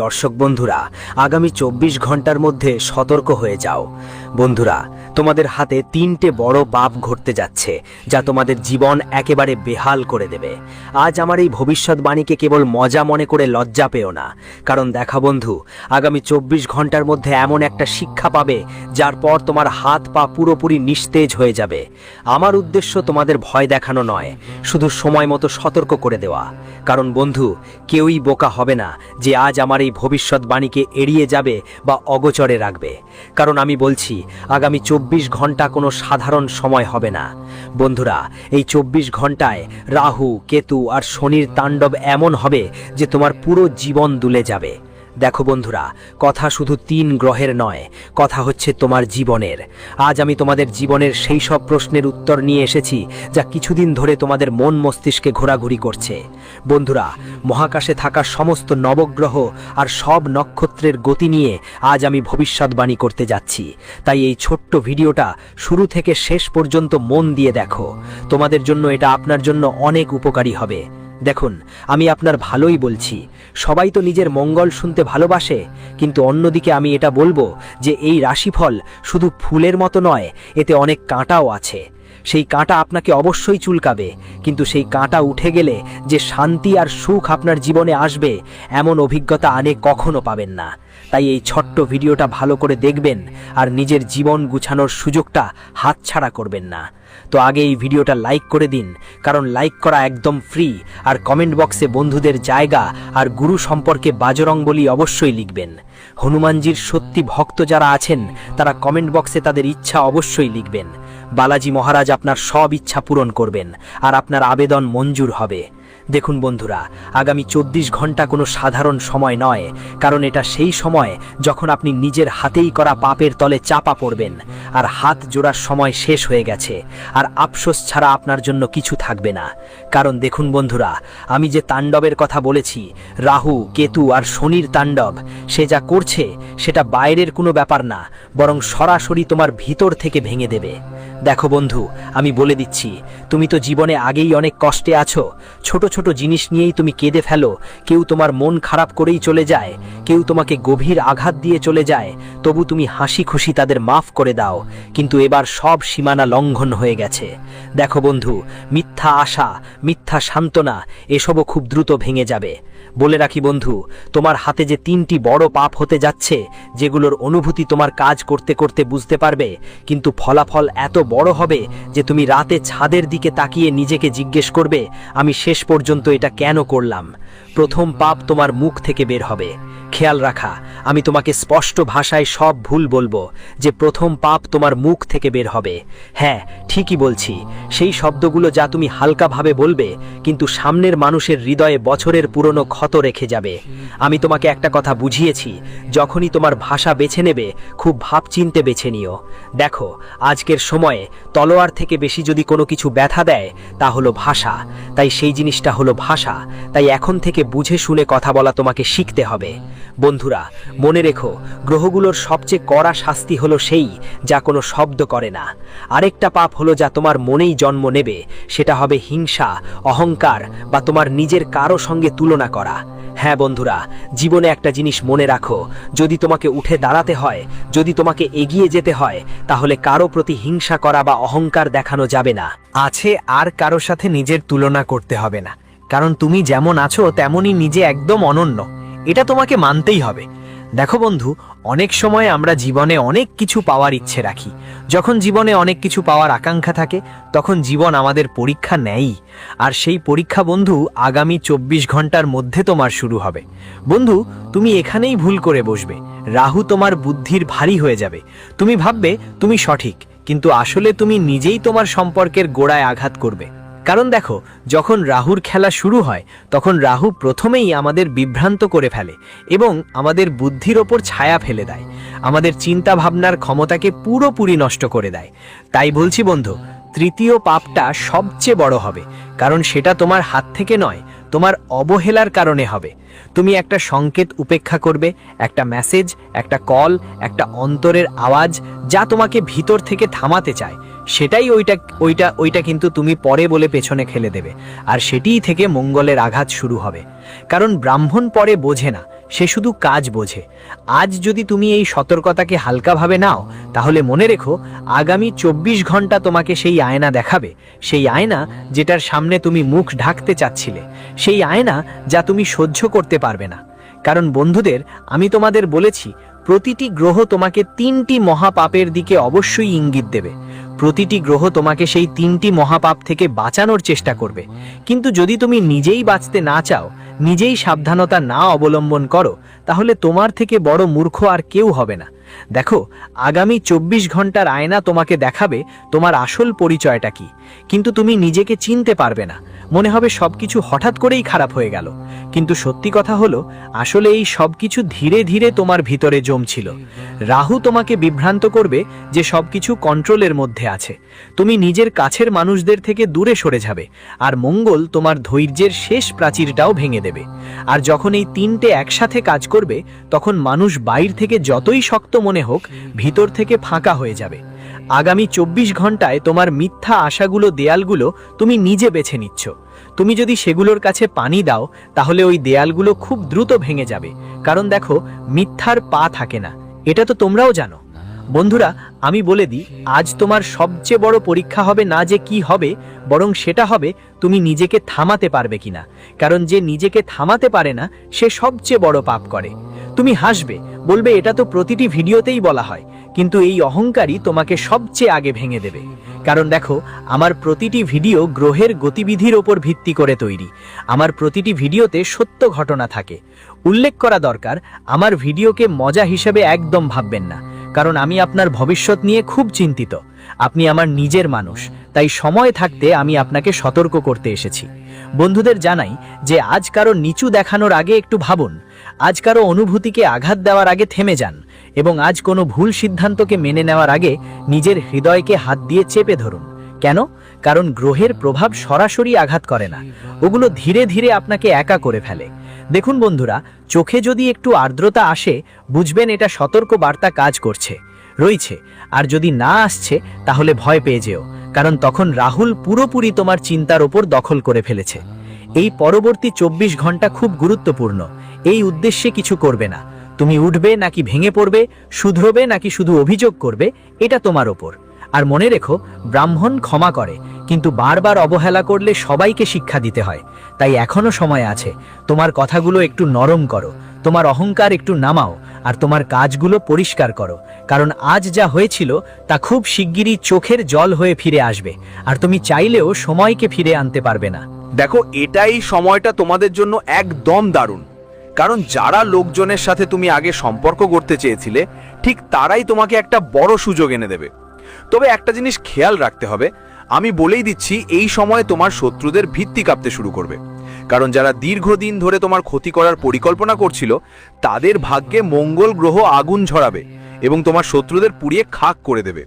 দর্শক বন্ধুরা, আগামী ২৪ ঘন্টার মধ্যে সতর্ক হয়ে যাও। বন্ধুরা, তোমাদের হাতে ৩টে বড় পাপ ঘটতে যাচ্ছে, যা তোমাদের জীবন একেবারে বেহাল করে দেবে। আজ আমার এই ভবিষ্যৎবাণীকে কেবল মজা মনে করে লজ্জা পেও না, কারণ দেখা বন্ধু, আগামী ২৪ ঘন্টার মধ্যে এমন একটা শিক্ষা পাবে যার পর তোমার হাত পা পুরোপুরি নিস্তেজ হয়ে যাবে। আমার উদ্দেশ্য তোমাদের ভয় দেখানো নয়, শুধু সময় মতো সতর্ক করে দেওয়া। কারণ বন্ধু, কেউই বোকা হবে না যে আজ আমার এই ভবিষ্যৎবাণীকে এড়িয়ে যাবে বা অগোচরে রাখবে। কারণ আমি বলছি, আগামী ২৪ ঘন্টা কোনো সাধারণ সময় হবে না। বন্ধুরা, এই ২৪ ঘন্টায় রাহু, কেতু আর শনির তাণ্ডব এমন হবে যে তোমার পুরো জীবন দুলে যাবে। দেখো বন্ধুরা, কথা শুধু ৩ গ্রহের নয়, কথা হচ্ছে তোমার জীবনের। আজ আমি তোমাদের জীবনের সেই সব প্রশ্নের উত্তর নিয়ে এসেছি যা কিছুদিন ধরে তোমাদের মন মস্তিষ্কে ঘোরাঘুরি করছে। বন্ধুরা, মহাকাশে থাকা সমস্ত নবগ্রহ আর সব নক্ষত্রের গতি নিয়ে আজ আমি ভবিষ্যৎবাণী করতে যাচ্ছি। তাই এই ছোট্ট ভিডিওটা শুরু থেকে শেষ পর্যন্ত মন দিয়ে দেখো। তোমাদের জন্য এটা আপনার জন্য অনেক উপকারী হবে। দেখুন, আমি আপনার ভালোই বলছি। সবাই তো নিজের মঙ্গল শুনতে ভালোবাসে, কিন্তু অন্যদিকে আমি এটা বলবো যে এই রাশিফল শুধু ফুলের মতো নয়, এতে অনেক কাঁটাও আছে। সেই কাঁটা আপনাকে অবশ্যই চুলকাবে, কিন্তু সেই কাঁটা উঠে গেলে যে শান্তি আর সুখ আপনার জীবনে আসবে, এমন অভিজ্ঞতা কখনো পাবেন না। তাই এই ছোট্ট ভিডিওটা ভালো করে দেখবেন আর নিজের জীবন গুছানোর সুযোগটা হাতছাড়া করবেন না। তো আগে এই ভিডিওটা লাইক করে দিন, কারণ লাইক করা একদম ফ্রি। আর কমেন্ট বক্সে বন্ধুদের জায়গা আর গুরু সম্পর্কে বাজরং বলি অবশ্যই লিখবেন। হনুমানজির সত্যি ভক্ত যারা আছেন তারা কমেন্ট বক্সে তাদের ইচ্ছা অবশ্যই লিখবেন। বালাজি মহারাজ আপনার সব ইচ্ছা পূরণ করবেন আর আপনার আবেদন মঞ্জুর হবে। দেখুন বন্ধুরা, আগামী ২৪ ঘন্টা কোনো সাধারণ সময় নয়, কারণ এটা সেই সময় যখন আপনি নিজের হাতেই করা পাপের তলে চাপা পড়বেন আর হাত জোড়ার সময় শেষ হয়ে গেছে, আর আফসোস ছাড়া আপনার জন্য কিছু থাকবে না। কারণ দেখুন বন্ধুরা, আমি যে তাণ্ডবের কথা বলেছি, রাহু, কেতু আর শনির তাণ্ডব, সে যা করছে সেটা বাইরের কোনো ব্যাপার না, বরং সরাসরি তোমার ভিতর থেকে ভেঙে দেবে। দেখো বন্ধু, আমি বলে দিচ্ছি, তুমি তো জীবনে আগেই অনেক কষ্টে আছো। ছোট ছোট জিনিস নিয়েই তুমি কেঁদে ফেলো, কেউ তোমার মন খারাপ করেই চলে যায়, কেউ তোমাকে গভীর আঘাত দিয়ে চলে যায়, তবু তুমি হাসি খুশি তাদের মাফ করে দাও। কিন্তু এবার সব সীমানা লঙ্ঘন হয়ে গেছে। দেখো বন্ধু, মিথ্যা আশা, মিথ্যা সান্ত্বনা, এসবও খুব দ্রুত ভেঙে যাবে। বলে রাখি বন্ধু, তোমার হাতে যে ৩টি বড় পাপ হতে যাচ্ছে, যেগুলোর অনুভূতি তোমার কাজ করতে করতে বুঝতে পারবে, কিন্তু ফলাফল এত বড় হবে যে তুমি রাতে ছাদের দিকে তাকিয়ে নিজেকে জিজ্ঞেস করবে, আমি শেষ পর্যন্ত এটা কেন করলাম। প্রথম পাপ তোমার মুখ থেকে বের হবে। খেয়াল রাখা, আমি তোমাকে স্পষ্ট ভাষায় সব ভুল বলবো যে প্রথম পাপ তোমার মুখ থেকে বের হবে। হ্যাঁ, ঠিকই বলছি, সেই শব্দগুলো যা তুমি হালকাভাবে বলবে, কিন্তু সামনের মানুষের হৃদয়ে বছরের পুরনো ক্ষত রেখে যাবে। আমি তোমাকে একটা কথা বুঝিয়েছি, যখনই তোমার ভাষা বেছে নেবে, খুব ভাবচিন্তে বেছে নিও। দেখো, আজকের সময়ে তলোয়ার থেকে বেশি যদি কোনো কিছু ব্যথা দেয়, তা হলো ভাষা। তাই সেই জিনিসটা হলো ভাষা। তাই এখন থেকে বুঝে শুনে কথা বলা তোমাকে শিখতে হবে। বন্ধুরা, মনে রেখো, গ্রহগুলোর সবচেয়ে কড়া শাস্তি হলো সেই যা কোনো শব্দ করে না। আরেকটা পাপ হলো যা তোমার মনেই জন্ম নেবে, সেটা হবে হিংসা, অহংকার বা তোমার নিজের কারো সঙ্গে তুলনা করা। হ্যাঁ বন্ধুরা, জীবনে একটা জিনিস মনে রাখো, যদি তোমাকে উঠে দাঁড়াতে হয়, যদি তোমাকে এগিয়ে যেতে হয়, তাহলে কারো প্রতি হিংসা করা বা অহংকার দেখানো যাবে না। আর কারো সাথে নিজের তুলনা করতে হবে না, কারণ তুমি যেমন আছো তেমনই নিজে একদম অনন্য। এটা তোমাকে মানতেই হবে। দেখো বন্ধু, অনেক সময় আমরা জীবনে অনেক কিছু পাওয়ার ইচ্ছে রাখি। যখন জীবনে অনেক কিছু পাওয়ার আকাঙ্ক্ষা থাকে, তখন জীবন আমাদের পরীক্ষা নেয়। আর সেই পরীক্ষা বন্ধু আগামী ২৪ ঘন্টার মধ্যে তোমার শুরু হবে। বন্ধু, তুমি এখানেই ভুল করে বসবে। রাহু তোমার বুদ্ধির ভারী হয়ে যাবে। তুমি ভাববে তুমি সঠিক, কিন্তু আসলে তুমি নিজেই তোমার সম্পর্কের গোড়ায় আঘাত করবে। কারণ দেখো, যখন রাহুর খেলা শুরু হয়, তখন রাহু প্রথমেই আমাদের বিভ্রান্ত করে ফেলে এবং আমাদের বুদ্ধির ওপর ছায়া ফেলে দেয়, আমাদের চিন্তা ভাবনার ক্ষমতাকে পুরোপুরি নষ্ট করে দেয়। তাই বলছি বন্ধু, তৃতীয় পাপটা সবচেয়ে বড় হবে, কারণ সেটা তোমার হাত থেকে নয়, তোমার অবহেলার কারণে হবে। তুমি একটা সংকেত উপেক্ষা করবে, একটা মেসেজ, একটা কল, একটা অন্তরের আওয়াজ যা তোমাকে ভিতর থেকে থামাতে চায়, সেটাই ওইটা কিন্তু তুমি পরে বলে পেছনে ফেলে দেবে, আর সেটিই থেকে মঙ্গলের আঘাত শুরু হবে। কারণ ব্রাহ্মণ পরে বোঝে না, সে শুধু কাজ বোঝে। আজ যদি তুমি এই সতর্কতাকে হালকাভাবে নাও, তাহলে মনে রেখো আগামী 24 ঘন্টা তোমাকে সেই আয়না দেখাবে, সেই আয়না যেটার সামনে তুমি মুখ ঢাকতে চাচ্ছিলে, সেই আয়না যা তুমি সহ্য করতে পারবে না। কারণ বন্ধুদের, আমি তোমাদের বলেছি প্রতিটি গ্রহ তোমাকে 3টি মহাপাপের দিকে অবশ্যই ইঙ্গিত দেবে। প্রতিটি গ্রহ তোমাকে সেই 3টি মহাপাপ থেকে বাঁচানোর চেষ্টা করবে। কিন্তু যদি তুমি নিজেই বাঁচতে না চাও, নিজেই সাবধানতা না অবলম্বন করো, তাহলে তোমার থেকে বড় মূর্খ আর কেউ হবে না। দেখো, আগামী 24 ঘন্টার আয়না তোমাকে দেখাবে তোমার আসল পরিচয়টা কি, কিন্তু তুমি নিজেকে চিনতে পারবে না। মনে হবে সবকিছু হঠাৎ করেই খারাপ হয়ে গেল। কিন্তু সত্যি কথা হলো, আসলে এই সবকিছু ধীরে ধীরে তোমার ভিতরে জমছিল। রাহু তোমাকে বিভ্রান্ত করবে যে সবকিছু কন্ট্রোলের মধ্যে আছে, তুমি নিজের কাছের মানুষদের থেকে দূরে সরে যাবে, আর মঙ্গল তোমার ধৈর্যের শেষ প্রাচীরটাও ভেঙে দেবে। আর যখন এই 3টে একসাথে কাজ করবে, তখন মানুষ বাইর থেকে যতই শক্ত মনে হোক, ভিতর থেকে ফাঁকা হয়ে যাবে। আগামী 24 ঘন্টায় তোমার মিথ্যা আশাগুলো, দেয়ালগুলো তুমি নিজে বেছে নিচ্ছ। তুমি যদি সেগুলোর কাছে পানি দাও, তাহলে ওই দেয়ালগুলো খুব দ্রুত ভেঙে যাবে। কারণ দেখো, মিথ্যার পা থাকে না, এটা তো তোমরাও জানো। বন্ধুরা, আমি বলে দিই, আজ তোমার সবচেয়ে বড় পরীক্ষা হবে না যে কি হবে, বরং সেটা হবে তুমি নিজেকে থামাতে পারবে কিনা। কারণ যে নিজেকে থামাতে পারে না, সে সবচেয়ে বড় পাপ করে। তুমি হাসবে, বলবে এটা তো প্রতিটি ভিডিওতেই বলা হয়, কিন্তু এই অহংকারই তোমাকে সবচেয়ে আগে ভেঙে দেবে। কারণ দেখো, আমার প্রতিটি ভিডিও গ্রহের গতিবিধির ওপর ভিত্তি করে তৈরি। আমার প্রতিটি ভিডিওতে সত্য ঘটনা থাকে। উল্লেখ করা দরকার, আমার ভিডিওকে মজা হিসেবে একদম ভাববেন না, কারণ আমি আপনার ভবিষ্যৎ নিয়ে খুব চিন্তিত। আপনি আমার নিজের মানুষ, তাই সময় থাকতে আমি আপনাকে সতর্ক করতে এসেছি। বন্ধুদের জানাই যে আজ কারো নিচু দেখানোর আগে একটু ভাবুন, আজ কারো অনুভূতিকে আঘাত দেওয়ার আগে থেমে যান, এবং আজ কোনো ভুল সিদ্ধান্তকে মেনে নেওয়ার আগে নিজের হৃদয়কে হাত দিয়ে চেপে ধরুন। কেন? কারণ গ্রহের প্রভাব সরাসরি আঘাত করে না, ওগুলো ধীরে ধীরে আপনাকে একা করে ফেলে। দেখুন বন্ধুরা, চোখে যদি একটু আর্দ্রতা আসে, বুঝবেন এটা সতর্ক বার্তা কাজ করছে রয়েছে। আর যদি না আসছে, তাহলে ভয় পেয়ে যেও, কারণ তখন রাহুল পুরোপুরি তোমার চিন্তার ওপর দখল করে ফেলেছে। এই পরবর্তী 24 ঘন্টা খুব গুরুত্বপূর্ণ। এই উদ্দেশ্যে কিছু করবে না, তুমি উঠবে নাকি ভেঙে পড়বে, শুধরবে নাকি শুধু অভিযোগ করবে, এটা তোমার ওপর। আর মনে রেখো, ব্রাহ্মণ ক্ষমা করে, কিন্তু বারবার অবহেলা করলে সবাইকে শিক্ষা দিতে হয়। তাই এখনো সময় আছে, তোমার কথাগুলো একটু নরম করো, তোমার অহংকার একটু নামাও, আর তোমার কাজগুলো পরিষ্কার করো। কারণ আজ যা হয়েছিল তা খুব শিগগিরই চোখের জল হয়ে ফিরে আসবে, আর তুমি চাইলেও সময়কে ফিরে আনতে পারবে না। দেখো, এটাই সময়টা তোমাদের জন্য একদম দারুণ। কারণ যারা লোকজনের সাথে তুমি আগে সম্পর্ক করতে চেয়েছিলে, ঠিক তারাই তোমাকে একটা বড় সুযোগ এনে দেবে। তবে একটা জিনিস খেয়াল রাখতে হবে, আমি বলেই দিচ্ছি, এই সময় তোমার শত্রুদের ভিত্তি কাঁপতে শুরু করবে। কারণ যারা দীর্ঘদিন ধরে তোমার ক্ষতি করার পরিকল্পনা করছিল, তাদের ভাগ্যে মঙ্গল গ্রহ আগুন ঝরাবে এবং তোমার শত্রুদের পুড়িয়ে খাক করে দেবে।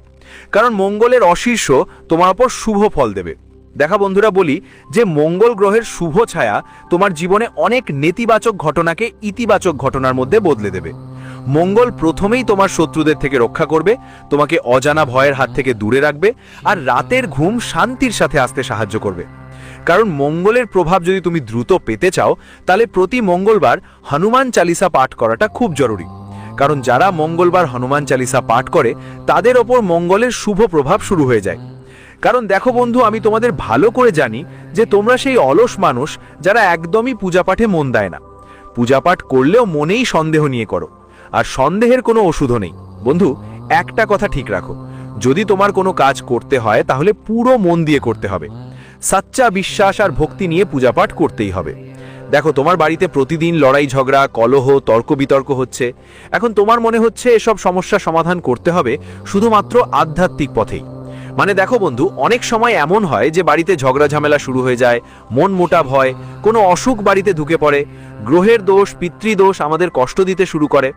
কারণ মঙ্গলের অশীর্ষ তোমার উপর শুভ ফল দেবে। দেখা বন্ধুরা, বলি যে মঙ্গল গ্রহের শুভ ছায়া তোমার জীবনে অনেক নেতিবাচক ঘটনাকে ইতিবাচক ঘটনার মধ্যে বদলে দেবে। মঙ্গল প্রথমেই তোমার শত্রুদের থেকে রক্ষা করবে, তোমাকে অজানা ভয়ের হাত থেকে দূরে রাখবে, আর রাতের ঘুম শান্তির সাথে আসতে সাহায্য করবে। কারণ মঙ্গলের প্রভাব যদি তুমি দ্রুত পেতে চাও, তাহলে প্রতি মঙ্গলবার হনুমান চালিসা পাঠ করাটা খুব জরুরি। কারণ যারা মঙ্গলবার হনুমান চালিসা পাঠ করে, তাদের ওপর মঙ্গলের শুভ প্রভাব শুরু হয়ে যায়। কারণ দেখো বন্ধু, আমি তোমাদের ভালো করে জানি যে তোমরা সেই অলস মানুষ যারা একদমই পূজাপাঠে মন দেয় না। পূজাপাঠ করলেও মনেই সন্দেহ নিয়ে করো, আর সন্দেহের কোনো ওষুধও নেই। বন্ধু, একটা কথা ঠিক রাখো, যদি তোমার কোনো কাজ করতে হয়, তাহলে পুরো মন দিয়ে করতে হবে। সাচ্চা বিশ্বাস আর ভক্তি নিয়ে পূজাপাঠ করতেই হবে। দেখো, তোমার বাড়িতে প্রতিদিন লড়াই ঝগড়া, কলহ, তর্ক বিতর্ক হচ্ছে। এখন তোমার মনে হচ্ছে এসব সমস্যা সমাধান করতে হবে শুধুমাত্র আধ্যাত্মিক পথেই। মানে দেখো বন্ধু, অনেক সময় এমন হয় যে বাড়িতে ঝগড়া ঝামেলা শুরু হয়ে যায়, মন মোটাভ হয়, কোনো অসুখ বাড়িতে ঢুকে পড়ে, গ্রহের দোষ, পিতৃদোষ আমাদের কষ্ট দিতে শুরু করে।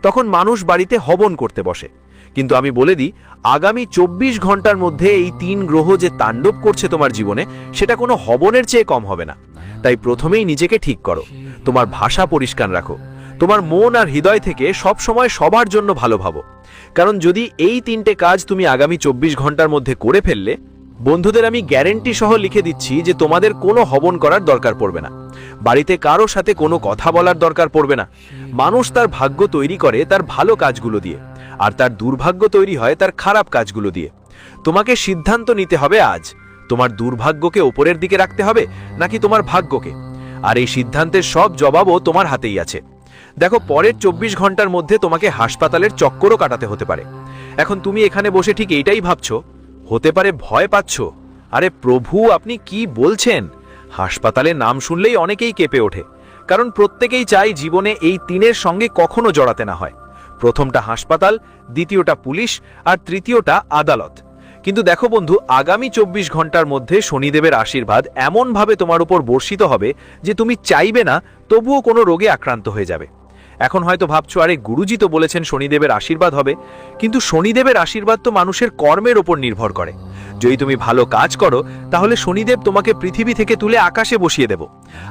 তখন মানুষ বাড়িতে হবন করতে বসে। কিন্তু আমি বলে দিই, আগামী 24 ঘন্টার মধ্যে এই 3 গ্রহ যে তাণ্ডব করছে তোমার জীবনে, সেটা কোনো হবনের চেয়ে কম হবে না। তাই প্রথমেই নিজেকে ঠিক করো, তোমার ভাষা পরিষ্কার রাখো, তোমার মন আর হৃদয় থেকে সব সময় সবার জন্য ভালো ভাবো। কারণ যদি এই 3টে কাজ তুমি আগামী 24 ঘন্টার মধ্যে করে ফেললে, বন্ধুদের আমি গ্যারেন্টি সহ লিখে দিচ্ছি যে তোমাদের কোনো হবন করার দরকার পড়বে না। বাড়িতে কারো সাথে কোনো কথা বলার দরকার পড়বে না। মানুষ তার ভাগ্য তৈরি করে তার ভালো কাজগুলো দিয়ে, আর তার দুর্ভাগ্য তৈরি হয় তার খারাপ কাজগুলো দিয়ে। তোমাকে সিদ্ধান্ত নিতে হবে আজ, তোমার দুর্ভাগ্যকে ওপরের দিকে রাখতে হবে নাকি তোমার ভাগ্যকে। আর এই সিদ্ধান্তের সব জবাবও তোমার হাতেই আছে। দেখো, পরের 24 ঘন্টার মধ্যে তোমাকে হাসপাতালের চক্করও কাটাতে হতে পারে। এখন তুমি এখানে বসে ঠিক এইটাই ভাবছো, হতে পারে ভয় পাচ্ছ। আরে প্রভু, আপনি কি বলছেন? হাসপাতালের নাম শুনলেই অনেকেই কেঁপে ওঠে, কারণ প্রত্যেকেই চায় জীবনে এই তিনের সঙ্গে কখনো জড়াতে না হয়। প্রথমটা হাসপাতাল, দ্বিতীয়টা পুলিশ, আর তৃতীয়টা আদালত। কিন্তু দেখো বন্ধু, আগামী 24 ঘন্টার মধ্যে শনিদেবের আশীর্বাদ এমনভাবে তোমার উপর বর্ষিত হবে যে তুমি চাইবে না তবুও কোনো রোগে আক্রান্ত হয়ে যাবে। এখন হয়তো ভাবছো, আরে গুরুজি তো বলেছেন শনিদেবের আশীর্বাদ হবে, কিন্তু শনিদেবের আশীর্বাদ তো মানুষের কর্মের ওপর নির্ভর করে। যদি তুমি ভালো কাজ করো তাহলে শনিদেব তোমাকে পৃথিবী থেকে তুলে আকাশে বসিয়ে দেব,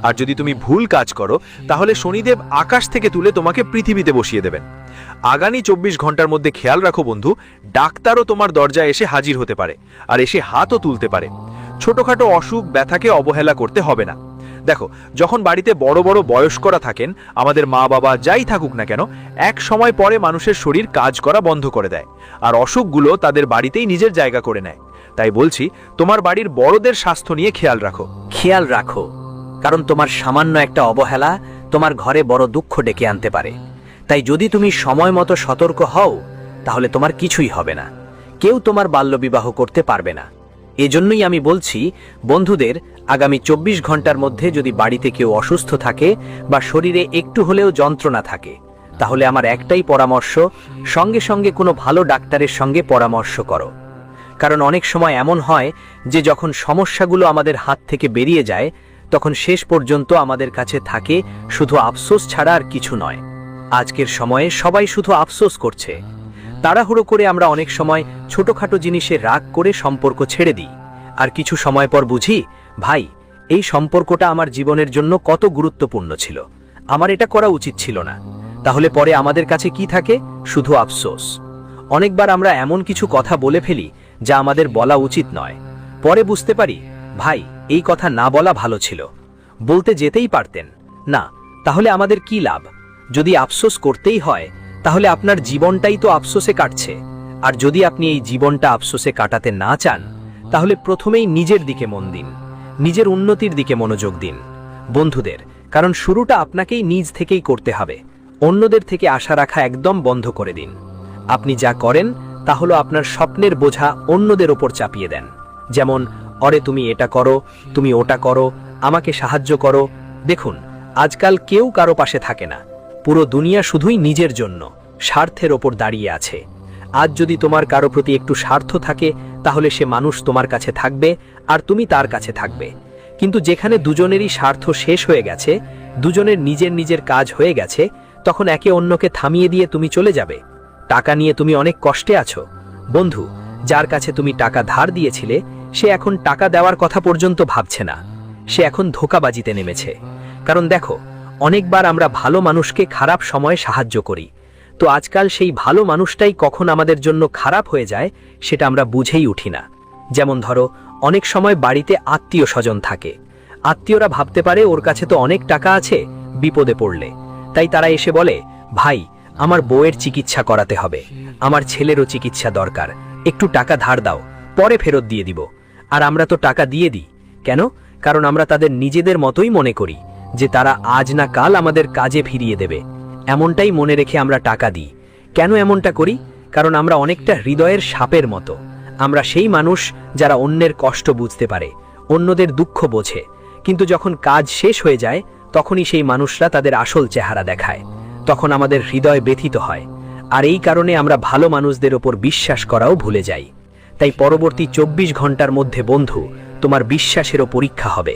আর যদি তুমি ভুল কাজ করো তাহলে শনিদেব আকাশ থেকে তুলে তোমাকে পৃথিবীতে বসিয়ে দেবেন। আগামী 24 ঘন্টার মধ্যে খেয়াল রাখো বন্ধু, ডাক্তারও তোমার দরজায় এসে হাজির হতে পারে, আর এসে হাতও তুলতে পারে। ছোটখাটো অসুখ ব্যথাকে অবহেলা করতে হবে না। দেখো, যখন বাড়িতে বড় বড় বয়স্করা থাকেন, আমাদের মা বাবা যাই থাকুক না কেন, এক সময় পরে মানুষের শরীর কাজ করা বন্ধ করে দেয়, আর অসুখগুলো তাদের বাড়িতেই নিজের জায়গা করে নেয়। তাই বলছি, তোমার বাড়ির বড়দের স্বাস্থ্য নিয়ে খেয়াল রাখো। খেয়াল রাখো, কারণ তোমার সামান্য একটা অবহেলা তোমার ঘরে বড় দুঃখ ডেকে আনতে পারে। তাই যদি তুমি সময় মতো সতর্ক হও তাহলে তোমার কিছুই হবে না, কেউ তোমার বাল্যবিবাহ করতে পারবে না। এজন্যই আমি বলছি বন্ধুদের, আগামী 24 ঘন্টার মধ্যে যদি বাড়িতে কেউ অসুস্থ থাকে বা শরীরে একটু হলেও যন্ত্রণা থাকে, তাহলে আমার একটাই পরামর্শ, সঙ্গে সঙ্গে কোনো ভালো ডাক্তারের সঙ্গে পরামর্শ করো। কারণ অনেক সময় এমন হয় যে যখন সমস্যাগুলো আমাদের হাত থেকে বেরিয়ে যায়, তখন শেষ পর্যন্ত আমাদের কাছে থাকে শুধু আফসোস ছাড়া আর কিছু নয়। আজকের সময়ে সবাই শুধু আফসোস করছে। তাড়াহুড়ো করে আমরা অনেক সময় ছোটখাটো জিনিসে রাগ করে সম্পর্ক ছেড়ে দিই, আর কিছু সময় পর বুঝি, ভাই, এই সম্পর্কটা আমার জীবনের জন্য কত গুরুত্বপূর্ণ ছিল, আমার এটা করা উচিত ছিল না। তাহলে পরে আমাদের কাছে কি থাকে? শুধু আফসোস। অনেকবার আমরা এমন কিছু কথা বলে ফেলি যা আমাদের বলা উচিত নয়। পরে বুঝতে পারি, ভাই, এই কথা না বলা ভালো ছিল, বলতে যেতেই পারতেন না। তাহলে আমাদের কি লাভ? যদি আফসোস করতেই হয় তাহলে আপনার জীবনটাই তো আফসোসে কাটছে। আর যদি আপনি এই জীবনটা আফসোসে কাটাতে না চান, তাহলে প্রথমেই নিজের দিকে মন দিন, নিজের উন্নতির দিকে মনোযোগ দিন বন্ধুদের। কারণ শুরুটা আপনাকেই নিজ থেকেই করতে হবে। অন্যদের থেকে আশা রাখা একদম বন্ধ করে দিন। আপনি যা করেন তা হলো আপনার স্বপ্নের বোঝা অন্যদের ওপর চাপিয়ে দেন। যেমন, অরে তুমি এটা করো, তুমি ওটা করো, আমাকে সাহায্য করো। দেখুন, আজকাল কেউ কারো পাশে থাকে না, পুরো দুনিয়া শুধুই নিজের জন্য স্বার্থের ওপর দাঁড়িয়ে আছে। আজ যদি তোমার কারো প্রতি একটু স্বার্থ থাকে, তাহলে সে মানুষ তোমার কাছে থাকবে আর তুমি তার কাছে থাকবে। কিন্তু যেখানে দুজনেরই স্বার্থ শেষ হয়ে গেছে, দুজনের নিজের নিজের কাজ হয়ে গেছে, তখন একে অন্যকে থামিয়ে দিয়ে তুমি চলে যাবে। টাকা নিয়ে তুমি অনেক কষ্টে আছো বন্ধু, যার কাছে তুমি টাকা ধার দিয়েছিলে সে এখন টাকা দেওয়ার কথা পর্যন্ত ভাবছে না, সে এখন ধোঁকাবাজিতে নেমেছে। কারণ দেখো, অনেকবার আমরা ভালো মানুষকে খারাপ সময়ে সাহায্য করি, তো আজকাল সেই ভালো মানুষটাই কখন আমাদের জন্য খারাপ হয়ে যায় সেটা আমরা বুঝেই উঠি না। যেমন ধরো, অনেক সময় বাড়িতে আত্মীয় স্বজন থাকে, আত্মীয়রা ভাবতে পারে ওর কাছে তো অনেক টাকা আছে বিপদে পড়লে, তাই তারা এসে বলে, ভাই, আমার বউয়ের চিকিৎসা করাতে হবে, আমার ছেলেরও চিকিৎসা দরকার, একটু টাকা ধার দাও, পরে ফেরত দিয়ে দিব। আর আমরা তো টাকা দিয়ে দিই কেন? কারণ আমরা তাদের নিজেদের মতোই মনে করি যে তারা আজ না কাল আমাদের কাজে ফিরিয়ে দেবে। এমনটাই মনে রেখে আমরা টাকা দিই। কেন এমনটা করি? কারণ আমরা অনেকটা হৃদয়ের সাপের মতো। আমরা সেই মানুষ যারা অন্যের কষ্ট বুঝতে পারে, অন্যদের দুঃখ বোঝে, কিন্তু যখন কাজ শেষ হয়ে যায় তখনই সেই মানুষরা তাদের আসল চেহারা দেখায়। তখন আমাদের হৃদয় ব্যথিত হয়, আর এই কারণে আমরা ভালো মানুষদের ওপর বিশ্বাস করাও ভুলে যাই। তাই পরবর্তী 24 ঘন্টার মধ্যে বন্ধু, তোমার বিশ্বাসেরও পরীক্ষা হবে।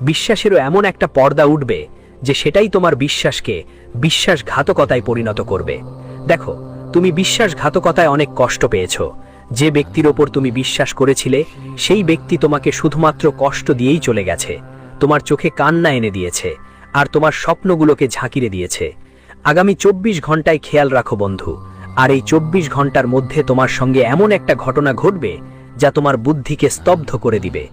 বিশ্বাসেরও এমন একটা পর্দা উঠবে যে সেটাই তোমার বিশ্বাসকে বিশ্বাসঘাতকতায় পরিণত করবে। দেখো, তুমি বিশ্বাসঘাতকতায় অনেক কষ্ট পেয়েছ। যে ব্যক্তির ওপর তুমি বিশ্বাস করেছিলে সেই ব্যক্তি তোমাকে শুধুমাত্র কষ্ট দিয়েই চলে গেছে, তোমার চোখে কান্না এনে দিয়েছে, আর তোমার স্বপ্নগুলোকে ঝাঁকিয়ে দিয়েছে। আগামী 24 ঘন্টায় খেয়াল রাখো বন্ধু, আর এই 24 ঘন্টার মধ্যে তোমার সঙ্গে এমন একটা ঘটনা ঘটবে যা তোমার বুদ্ধিকে স্তব্ধ করে দিবে।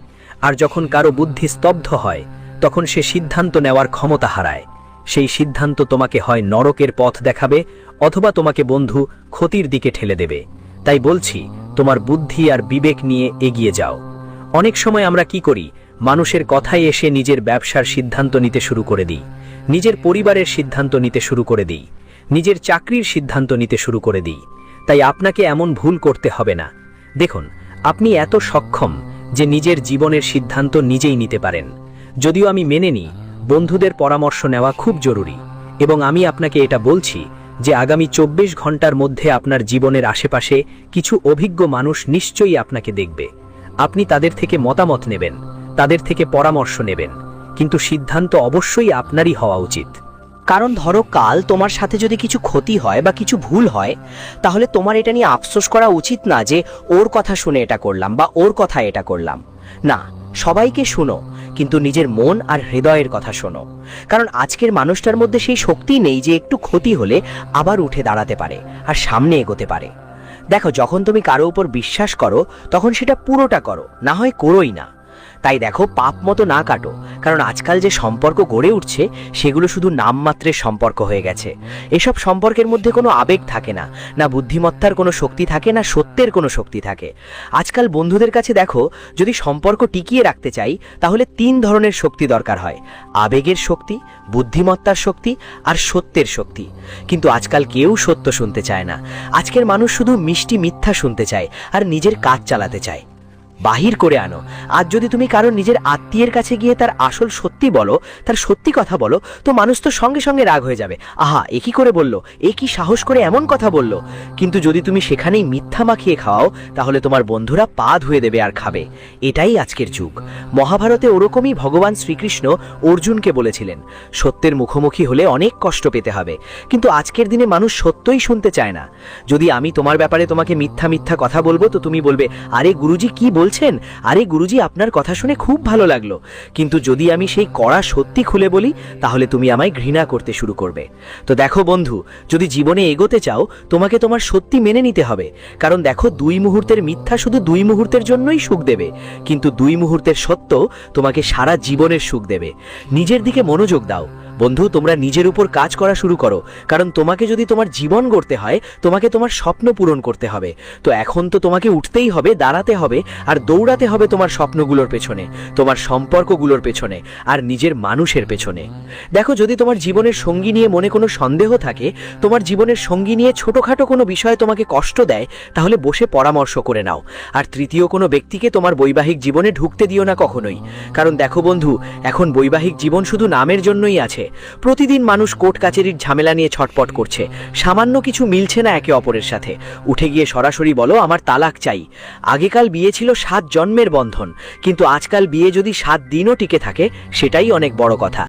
আর যখন কারো বুদ্ধি স্তব্ধ হয় তখন সে সিদ্ধান্ত নেওয়ার ক্ষমতা হারায়। সেই সিদ্ধান্ত তোমাকে হয় নরকের পথ দেখাবে, অথবা তোমাকে বন্ধু ক্ষতির দিকে ঠেলে দেবে। তাই বলছি, তোমার বুদ্ধি আর বিবেক নিয়ে এগিয়ে যাও। অনেক সময় আমরা কি করি, মানুষের কথায় এসে নিজের ব্যবসার সিদ্ধান্ত নিতে শুরু করে দিই, নিজের পরিবারের সিদ্ধান্ত নিতে শুরু করে দিই, নিজের চাকরির সিদ্ধান্ত নিতে শুরু করে দিই। তাই আপনাকে এমন ভুল করতে হবে না। দেখুন, আপনি এত সক্ষম যে নিজের জীবনের সিদ্ধান্ত নিজেই নিতে পারেন। যদিও আমি মেনে নিই বন্ধুদের পরামর্শ নেওয়া খুব জরুরি, এবং আমি আপনাকে এটা বলছি যে আগামী 24 ঘন্টার মধ্যে আপনার জীবনের আশেপাশে কিছু অভিজ্ঞ মানুষ নিশ্চয়ই আপনাকে দেখবে। আপনি তাদের থেকে মতামত নেবেন, তাদের থেকে পরামর্শ নেবেন, কিন্তু সিদ্ধান্ত অবশ্যই আপনারই হওয়া উচিত। কারণ ধরো কাল তোমার সাথে যদি কিছু ক্ষতি হয় বা কিছু ভুল হয়, তাহলে তোমার এটা নিয়ে আফসোস করা উচিত না যে ওর কথা শুনে এটা করলাম বা ওর কথা এটা করলাম। না, সবাইকে শুনো, কিন্তু নিজের মন আর হৃদয়ের কথা শোনো। কারণ আজকের মানুষটার মধ্যে সেই শক্তি নেই যে একটু ক্ষতি হলে আবার উঠে দাঁড়াতে পারে আর সামনে এগোতে পারে। দেখো, যখন তুমি কারো উপর বিশ্বাস করো তখন সেটা পুরোটা করো, না হয় করোই না। তাই দেখো, পাপ মতো না কাটো, কারণ আজকাল যে সম্পর্ক গড়ে উঠছে সেগুলো শুধু নামমাত্রের সম্পর্ক হয়ে গেছে। এসব সম্পর্কের মধ্যে কোনো আবেগ থাকে না, না বুদ্ধিমত্তার কোনো শক্তি থাকে, না সত্যের কোনো শক্তি থাকে। আজকাল বন্ধুদের কাছে দেখো, যদি সম্পর্ক টিকিয়ে রাখতে চাই তাহলে 3 ধরনের শক্তি দরকার হয়: আবেগের শক্তি, বুদ্ধিমত্তার শক্তি আর সত্যের শক্তি। কিন্তু আজকাল কেউ সত্য শুনতে চায় না। আজকের মানুষ শুধু মিষ্টি মিথ্যা শুনতে চায় আর নিজের কাজ চালাতে চায়। বাহির করে আনো। আজ যদি তুমি কারো নিজের আত্মীয়ের কাছে গিয়ে তার আসল সত্যি বলো, তার সত্যি কথা বলো, তো মানুষ তো সঙ্গে সঙ্গে রাগ হয়ে যাবে। আহা, এ কি করে বললো, এ কি সাহস করে এমন কথা বললো। কিন্তু যদি তুমি সেখানেই মিথ্যা মাখিয়ে খাওয়াও, তাহলে তোমার বন্ধুরা পা ধুয়ে দেবে আর খাবে। এটাই আজকের যুগ। মহাভারতে ওরকমই ভগবান শ্রীকৃষ্ণ অর্জুনকে বলেছিলেন, সত্যের মুখোমুখি হলে অনেক কষ্ট পেতে হবে। কিন্তু আজকের দিনে মানুষ সত্যই শুনতে চায় না। যদি আমি তোমার ব্যাপারে তোমাকে মিথ্যা মিথ্যা কথা বলবো, তো তুমি বলবে, আরে গুরুজি কি বলছেন, আরে গুরুজি আপনার কথা শুনে খুব ভালো লাগলো। কিন্তু যদি আমি সেই কড়া সত্যি খুলে বলি, তাহলে তুমি আমায় ঘৃণা করতে শুরু করবে। তো দেখো বন্ধু, যদি জীবনে এগোতে চাও, তোমাকে তোমার সত্যি মেনে নিতে হবে। কারণ দেখো, 2 মুহূর্তের মিথ্যা শুধু 2 মুহূর্তের জন্যই সুখ দেবে, কিন্তু 2 মুহূর্তের সত্য তোমাকে সারা জীবনের সুখ দেবে। নিজের দিকে মনোযোগ দাও বন্ধু, তোমরা নিজের উপর কাজ করা শুরু করো। কারণ তোমাকে যদি তোমার জীবন গড়তে হয়, তোমাকে তোমার স্বপ্ন পূরণ করতে হবে। তো এখন তো তোমাকে উঠতেই হবে, দাঁড়াতে হবে আর দৌড়াতে হবে তোমার স্বপ্নগুলোর পেছনে, তোমার সম্পর্কগুলোর পেছনে আর নিজের মানুষের পেছনে। দেখো, যদি তোমার জীবনের সঙ্গী নিয়ে মনে কোনো সন্দেহ থাকে, তোমার জীবনের সঙ্গী নিয়ে ছোটখাটো কোনো বিষয় তোমাকে কষ্ট দেয়, তাহলে বসে পরামর্শ করে নাও। আর তৃতীয় কোনো ব্যক্তিকে তোমার বৈবাহিক জীবনে ঢুকতে দিও না কখনোই। কারণ দেখো বন্ধু, এখন বৈবাহিক জীবন শুধু নামের জন্যই আছে। প্রতিদিন মানুষ কোর্ট কাচারির ঝামেলা নিয়ে ছটপট করছে, সামান্য কিছু মিলছে না একে অপরের সাথে। উঠে গিয়ে সরাসরি বলো, আমার তালাক চাই। আগেকাল বিয়ে ছিল 7 জন্মের বন্ধন, কিন্তু আজকাল বিয়ে যদি 7 দিনও টিকে থাকে, সেটাই অনেক বড় কথা।